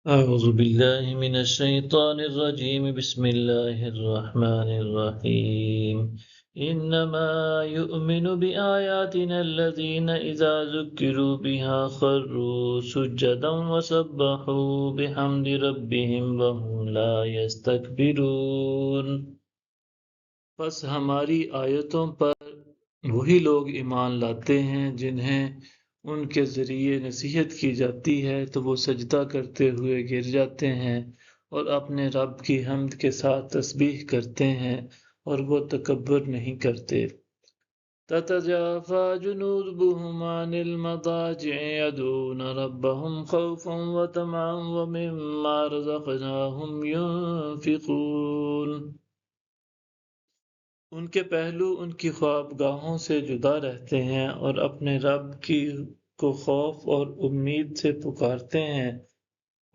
أعوذ بالله من الشيطان الرجيم بسم الله الرحمن الرحيم إنما يؤمن بآياتنا الذين إذا ذكروا بها خروا سجدا وسبحوا بحمد ربهم وهم لا يستكبرون بس ہماری آیتوں پر وہی لوگ ایمان لاتے ہیں جنہیں ان کے ذریعے نصیحت کی جاتی ہے تو وہ سجدہ کرتے ہوئے گر جاتے ہیں اور اپنے رب کی حمد کے ساتھ تسبیح کرتے ہیں اور وہ تکبر نہیں کرتے تتجافى جنوبهم عن المضاجع يدعون ربهم خوفا وطمعا ومما رزقناهم ينفقون ان کے پہلو ان کی خوابگاہوں سے جدا رہتے ہیں اور اپنے رب کو خوف اور امید سے پکارتے ہیں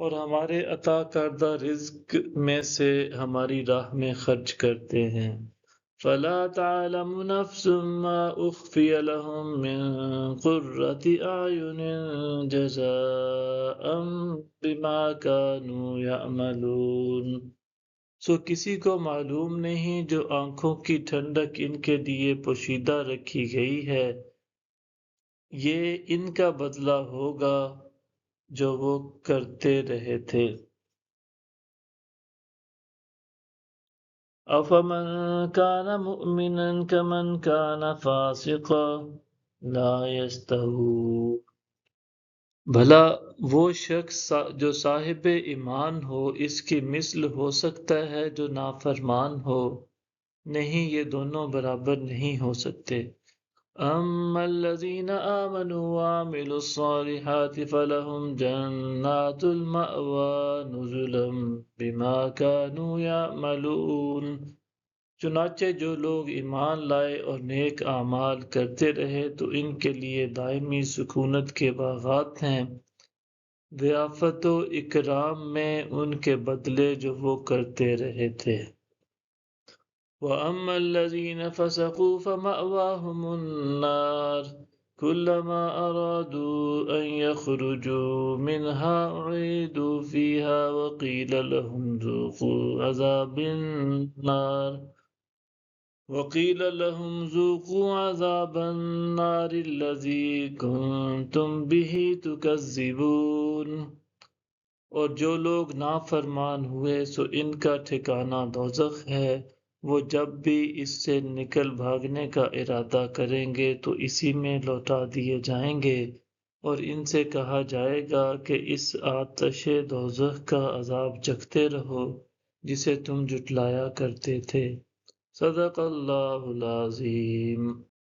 اور ہمارے عطا کردہ رزق میں سے ہماری راہ میں خرچ کرتے ہیں فَلَا تَعْلَمُ نَفْسٌ مَّا أُخْفِيَ لَهُم مِّن قُرَّةِ أَعْيُنٍ جَزَاءً بِمَا كَانُوا يَعْمَلُونَ سو کسی کو معلوم نہیں جو آنکھوں کی ٹھنڈک ان کے لیے پوشیدہ رکھی گئی ہے، یہ ان کا بدلہ ہوگا جو وہ کرتے رہے تھے۔ أَفَمَن كَانَ مُؤْمِنًا كَمَن كَانَ فَاسِقًا لَا يَسْتَوُونَ بھلا وہ شخص جو صاحب ایمان ہو اس کی مثل ہو سکتا ہے جو نافرمان ہو؟ نہیں، یہ دونوں برابر نہیں ہو سکتے۔ اما الذين آمنوا وعملوا الصالحات فلهم جنات المأوى نزلا بما كانوا يعملون چنانچہ جو لوگ ایمان لائے اور نیک اعمال کرتے رہے تو ان کے لیے دائمی سکونت کے باغات ہیں، ضیافت و اکرام میں ان کے بدلے جو وہ کرتے رہے تھے۔ وَأَمَّا الَّذِينَ فَسَقُوا فَمَأْوَاهُمُ النَّارُ كُلَّمَا أَرَادُوا أَن يَخْرُجُوا مِنْهَا أُعِيدُوا فِيهَا وَقِيلَ لَهُمْ ذُوقُوا عَذَابَ النَّارِ الَّذِي كُنتُمْ بِهِ تُكَذِّبُونَ اور جو لوگ نافرمان ہوئے سو ان کا ٹھکانہ دوزخ ہے، وہ جب بھی اس سے نکل بھاگنے کا ارادہ کریں گے تو اسی میں لوٹا دیے جائیں گے، اور ان سے کہا جائے گا کہ اس آتش دوزخ کا عذاب چکھتے رہو جسے تم جھٹلایا کرتے تھے۔ صدق اللہ العظیم۔